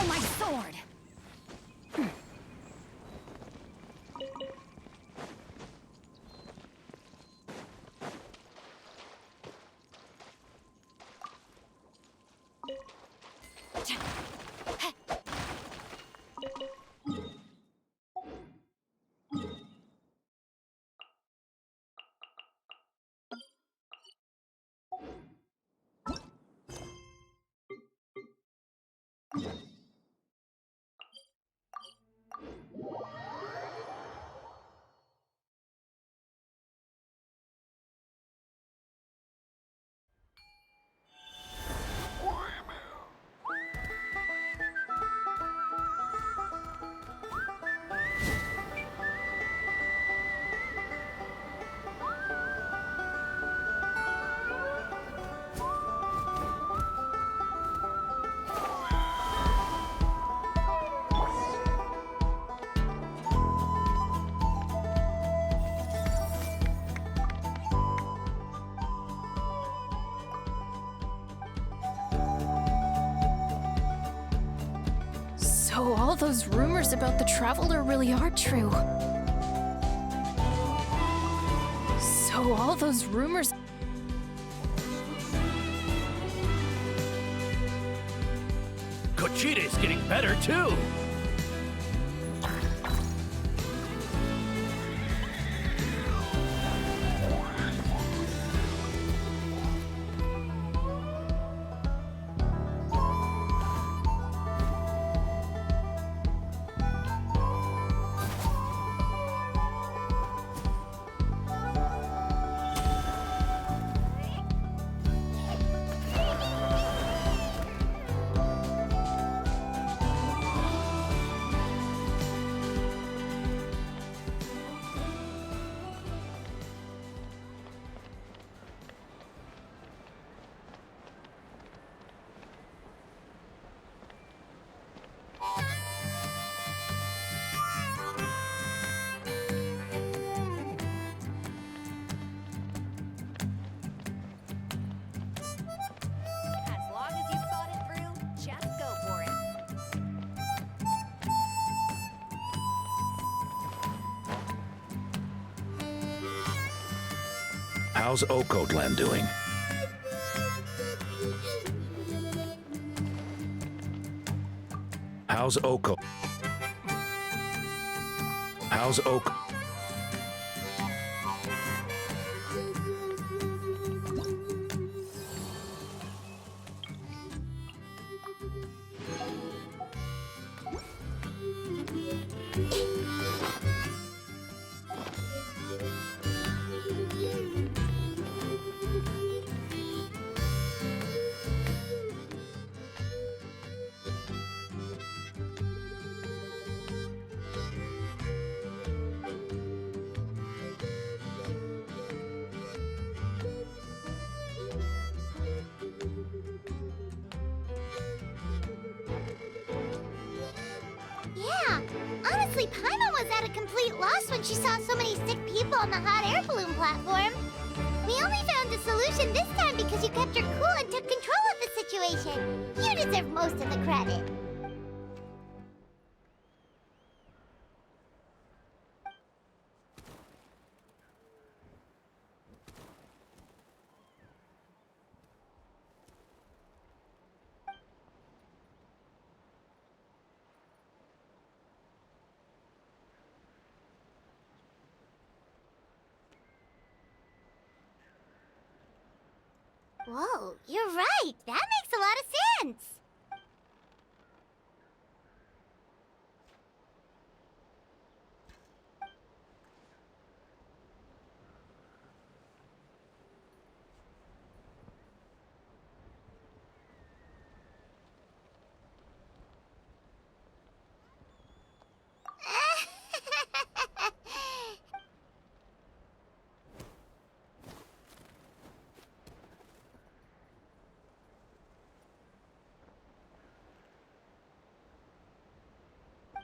My sword! So all those rumors about the Traveler really are true. So all those rumors... Kochita's getting better, too! How's Oakland doing? How's Oak? How's Oak? Honestly, Paimon was at a complete loss when she saw so many sick people on the hot air balloon platform. We only found a solution this time because you kept your cool and took control of the situation. You deserve most of the credit. Whoa, you're right. That makes a lot of sense.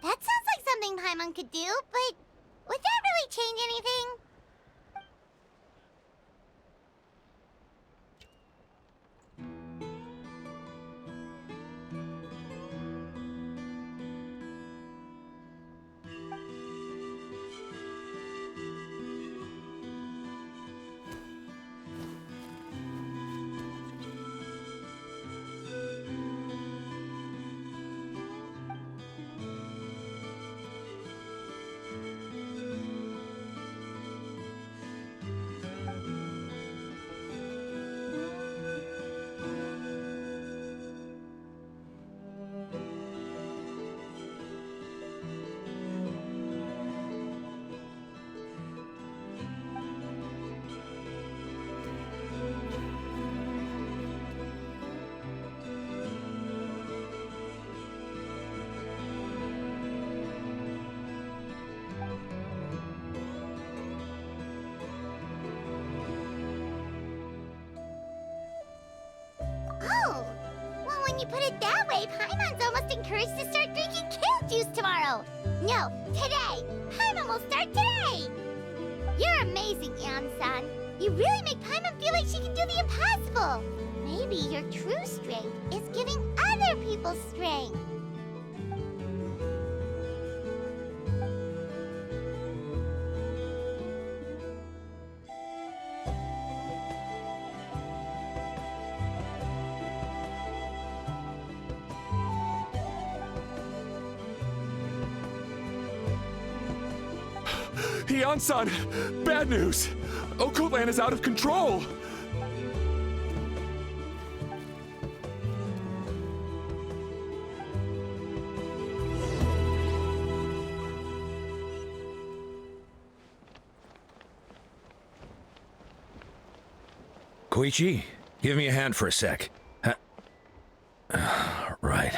That sounds like something Paimon could do, but would that really change anything? Oh, well, when you put it that way, Paimon's almost encouraged to start drinking kale juice tomorrow. No, today. Paimon will start today. You're amazing, Eon-san. You really make Paimon feel like she can do the impossible. Maybe your true strength is giving other people strength. Eon-san! Bad news! Okotland is out of control! Koichi, give me a hand for a sec. Right.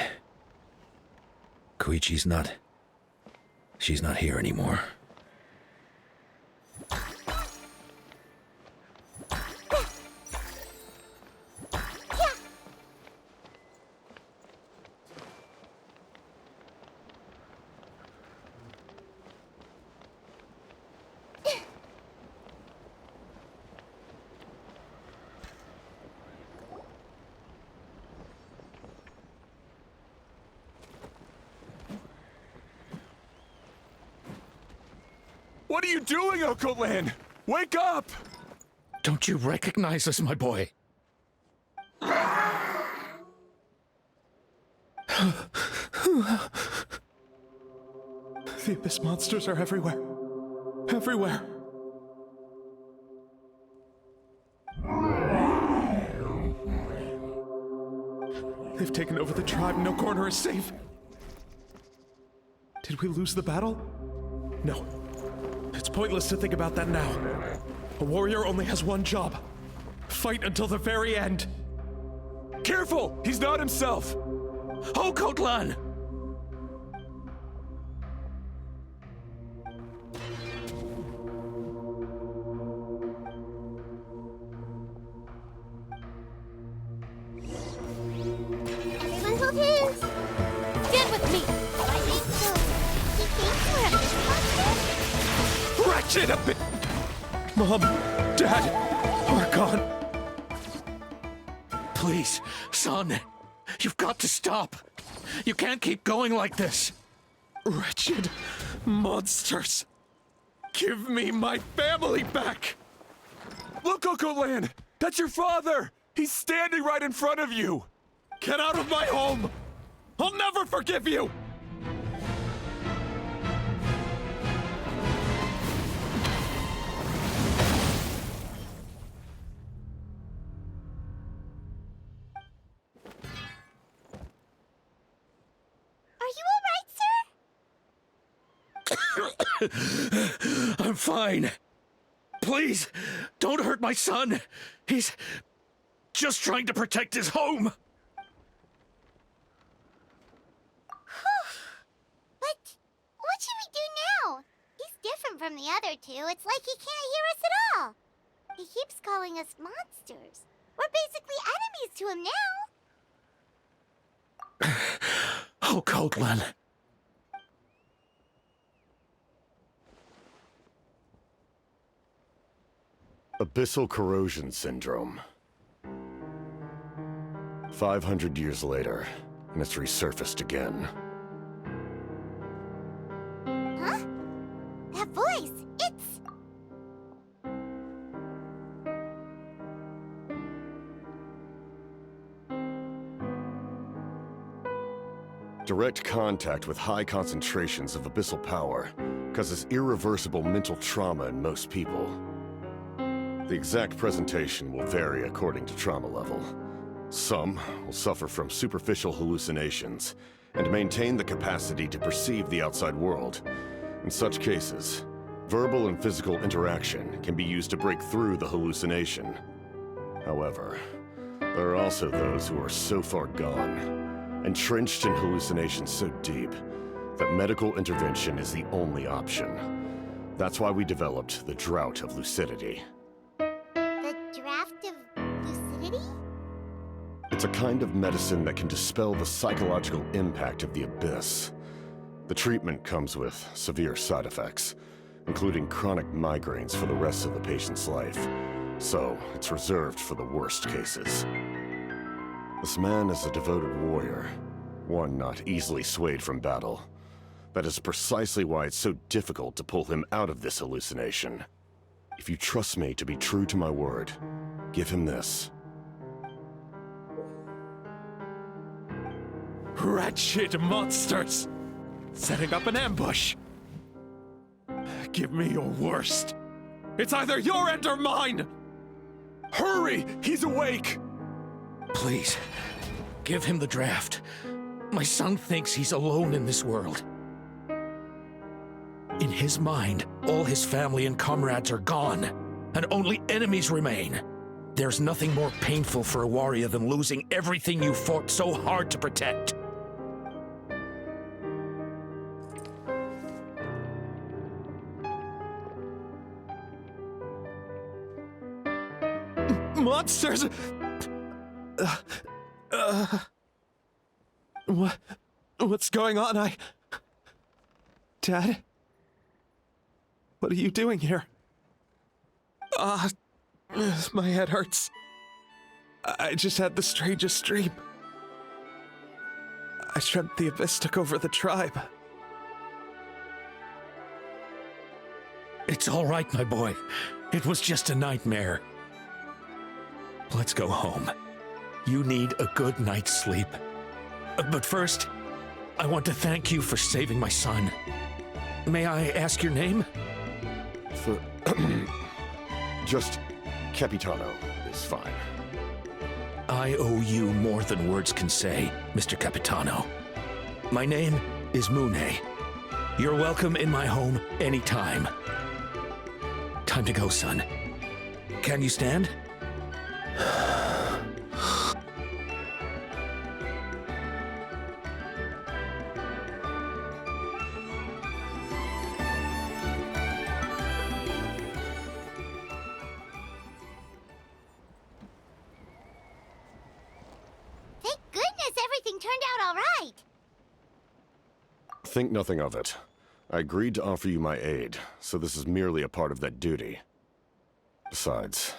Koichi's not... She's not here anymore. What are you doing, Okotland? Wake up! Don't you recognize us, my boy? The Abyss monsters are everywhere. Everywhere. They've taken over the tribe. No corner is safe. Did we lose the battle? No. It's pointless to think about that now. A warrior only has one job. Fight until the very end. Careful! He's not himself! Okotland! Everyone hold hands. Stand with me. I think so. He thinks we're a bit monster? Wretched a bit! Mom, Dad, Archon. Please, son, you've got to stop. You can't keep going like this. Wretched monsters. Give me my family back! Look, Okotland! That's your father! He's standing right in front of you! Get out of my home! I'll never forgive you! I'm fine. Please, don't hurt my son. He's just trying to protect his home. But what should we do now? He's different from the other two. It's like he can't hear us at all. He keeps calling us monsters. We're basically enemies to him now. Oh, Coatlan. Abyssal corrosion syndrome. 500 years later, and it's resurfaced again. Huh? That voice, it's... Direct contact with high concentrations of abyssal power causes irreversible mental trauma in most people. The exact presentation will vary according to trauma level. Some will suffer from superficial hallucinations and maintain the capacity to perceive the outside world. In such cases, verbal and physical interaction can be used to break through the hallucination. However, there are also those who are so far gone, entrenched in hallucinations so deep, that medical intervention is the only option. That's why we developed the Drought of Lucidity. The draft of lucidity? It's a kind of medicine that can dispel the psychological impact of the abyss. The treatment comes with severe side effects, including chronic migraines for the rest of the patient's life, so it's reserved for the worst cases. This man is a devoted warrior, one not easily swayed from battle. That is precisely why it's so difficult to pull him out of this hallucination. If you trust me to be true to my word, give him this. Wretched monsters! Setting up an ambush! Give me your worst. It's either your end or mine! Hurry! He's awake! Please, give him the draft. My son thinks he's alone in this world. In his mind, all his family and comrades are gone, and only enemies remain. There's nothing more painful for a warrior than losing everything you fought so hard to protect. Monsters! What's going on? Dad? What are you doing here? My head hurts. I just had the strangest dream. I dreamt the Abyss took over the tribe. It's all right, my boy. It was just a nightmare. Let's go home. You need a good night's sleep. But first, I want to thank you for saving my son. May I ask your name? Just Capitano is fine. I owe you more than words can say, Mr. Capitano. My name is Mune. You're welcome in my home anytime. Time to go, son. Can you stand? Thank goodness everything turned out all right. Think nothing of it. I agreed to offer you my aid, so this is merely a part of that duty. Besides,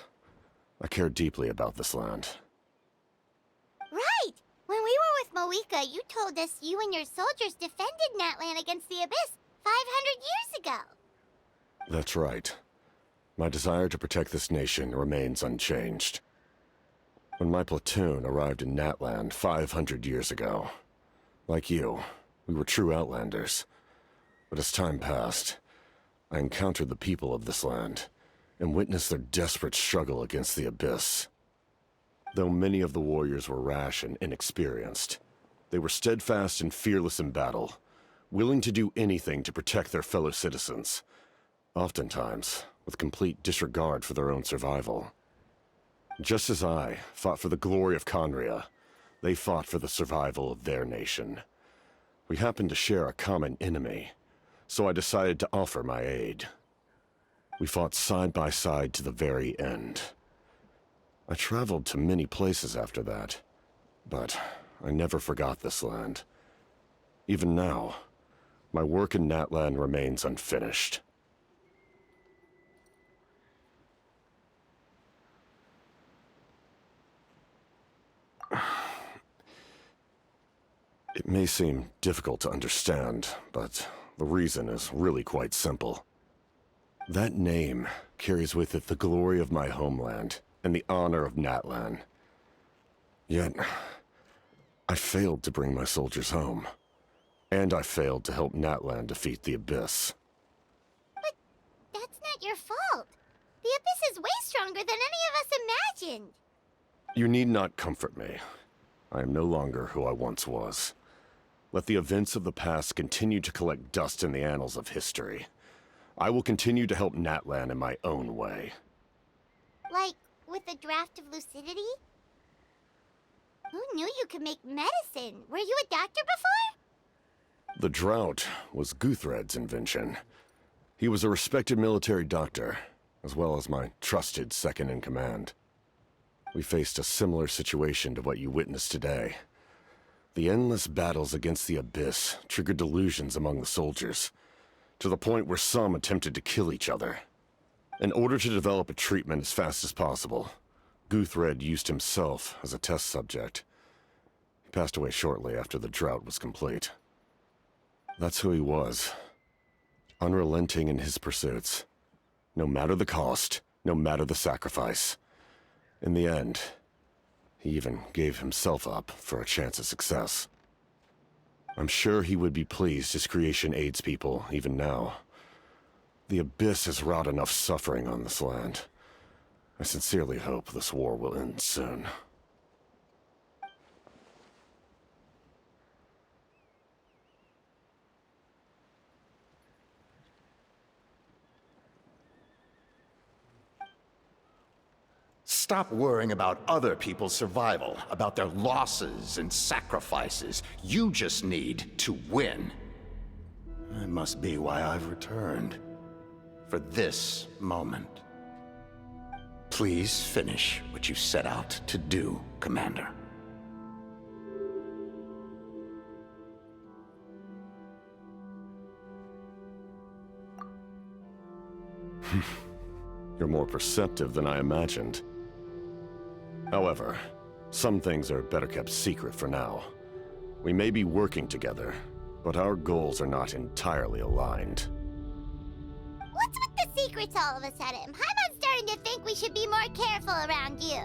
I care deeply about this land. Right! When we were with Moika, you told us you and your soldiers defended Natlan against the Abyss 500 years ago. That's right. My desire to protect this nation remains unchanged. When my platoon arrived in Natland 500 years ago, like you, we were true outlanders. But as time passed, I encountered the people of this land and witnessed their desperate struggle against the Abyss. Though many of the warriors were rash and inexperienced, they were steadfast and fearless in battle, willing to do anything to protect their fellow citizens, oftentimes with complete disregard for their own survival. Just as I fought for the glory of Conria, they fought for the survival of their nation. We happened to share a common enemy, so I decided to offer my aid. We fought side by side to the very end. I traveled to many places after that, but I never forgot this land. Even now, my work in Natlan remains unfinished. It may seem difficult to understand, but the reason is really quite simple. That name carries with it the glory of my homeland and the honor of Natlan. Yet, I failed to bring my soldiers home. And I failed to help Natlan defeat the Abyss. But that's not your fault. The Abyss is way stronger than any of us imagined. You need not comfort me. I am no longer who I once was. Let the events of the past continue to collect dust in the annals of history. I will continue to help Natlan in my own way. Like, with a draft of lucidity? Who knew you could make medicine? Were you a doctor before? The drought was Guthred's invention. He was a respected military doctor, as well as my trusted second-in-command. We faced a similar situation to what you witnessed today. The endless battles against the Abyss triggered delusions among the soldiers, to the point where some attempted to kill each other. In order to develop a treatment as fast as possible, Guthred used himself as a test subject. He passed away shortly after the drought was complete. That's who he was. Unrelenting in his pursuits. No matter the cost, no matter the sacrifice. In the end, he even gave himself up for a chance at success. I'm sure he would be pleased his creation aids people, even now. The Abyss has wrought enough suffering on this land. I sincerely hope this war will end soon. Stop worrying about other people's survival, about their losses and sacrifices. You just need to win. That must be why I've returned. For this moment. Please finish what you set out to do, Commander. You're more perceptive than I imagined. However, some things are better kept secret for now. We may be working together, but our goals are not entirely aligned. What's with the secrets all of a sudden? Paimon's starting to think we should be more careful around you.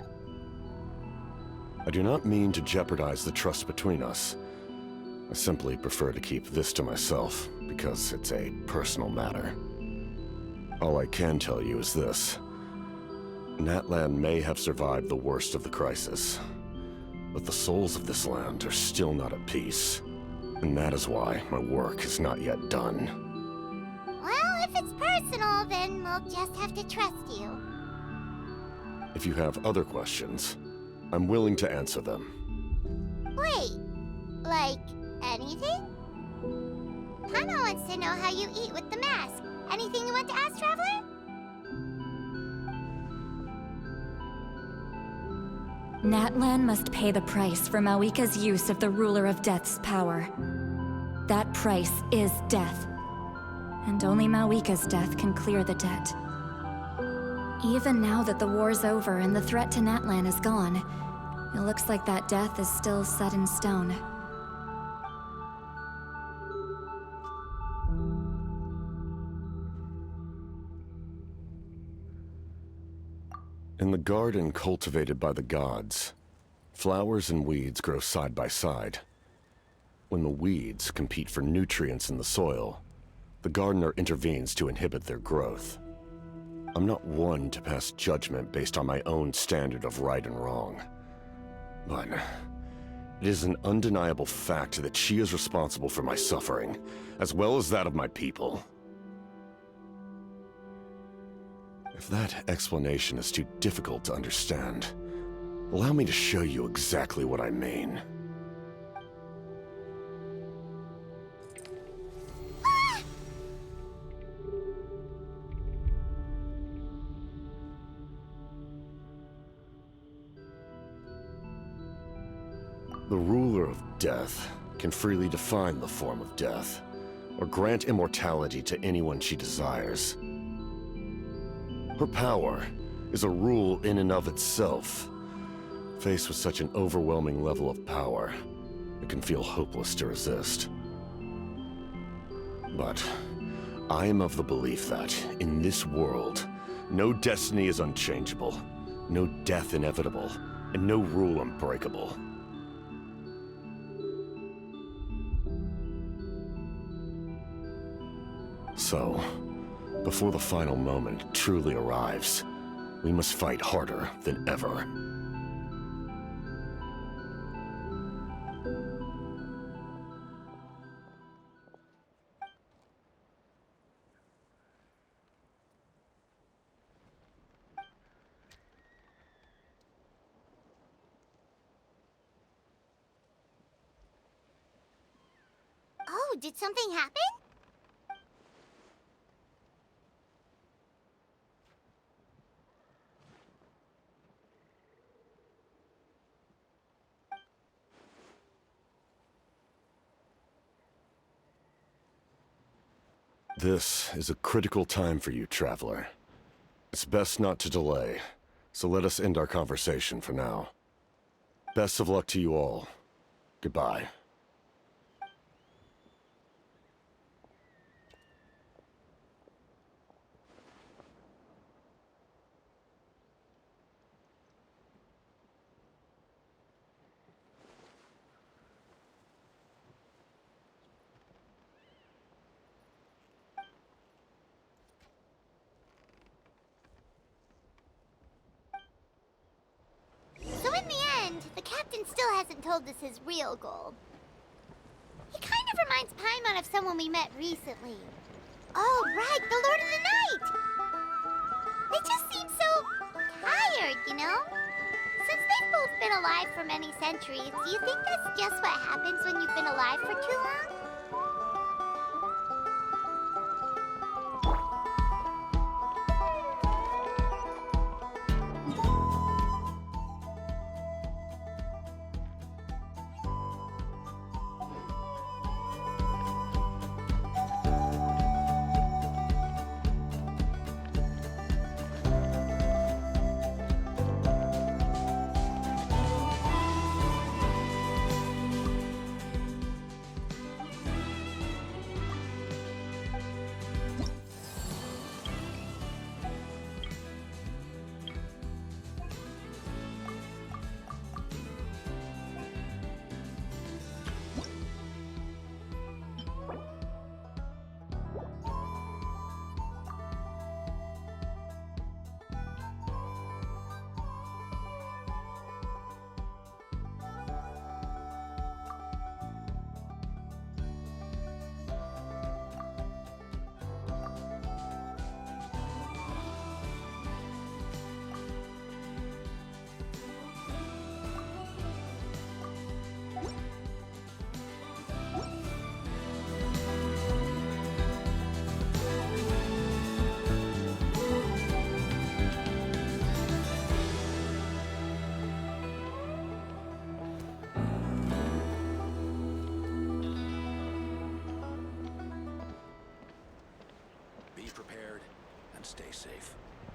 I do not mean to jeopardize the trust between us. I simply prefer to keep this to myself, because it's a personal matter. All I can tell you is this. Natlan may have survived the worst of the crisis, but the souls of this land are still not at peace. And that is why my work is not yet done. Well, if it's personal, then we'll just have to trust you. If you have other questions, I'm willing to answer them. Wait, like anything? Paimon wants to know how you eat with the mask. Anything you want to ask, Traveler? Natlan must pay the price for Mawika's use of the Ruler of Death's power. That price is death. And only Mawika's death can clear the debt. Even now that the war's over and the threat to Natlan is gone, it looks like that death is still set in stone. In the garden cultivated by the gods, flowers and weeds grow side by side. When the weeds compete for nutrients in the soil, the gardener intervenes to inhibit their growth. I'm not one to pass judgment based on my own standard of right and wrong. But It is an undeniable fact that she is responsible for my suffering, as well as that of my people. If that explanation is too difficult to understand, allow me to show you exactly what I mean. The ruler of death can freely define the form of death, or grant immortality to anyone she desires. Her power is a rule in and of itself. Faced with such an overwhelming level of power, it can feel hopeless to resist. But I am of the belief that, in this world, no destiny is unchangeable, no death inevitable, and no rule unbreakable. So, before the final moment truly arrives, we must fight harder than ever. Oh, did something happen? This is a critical time for you, Traveler. It's best not to delay, so let us end our conversation for now. Best of luck to you all. Goodbye. So in the end, the captain still hasn't told us his real goal. He kind of reminds Paimon of someone we met recently. Oh, right, the Lord of the Night! They just seem so tired, you know? Since they've both been alive for many centuries, do you think that's just what happens when you've been alive for too long? Be prepared and stay safe.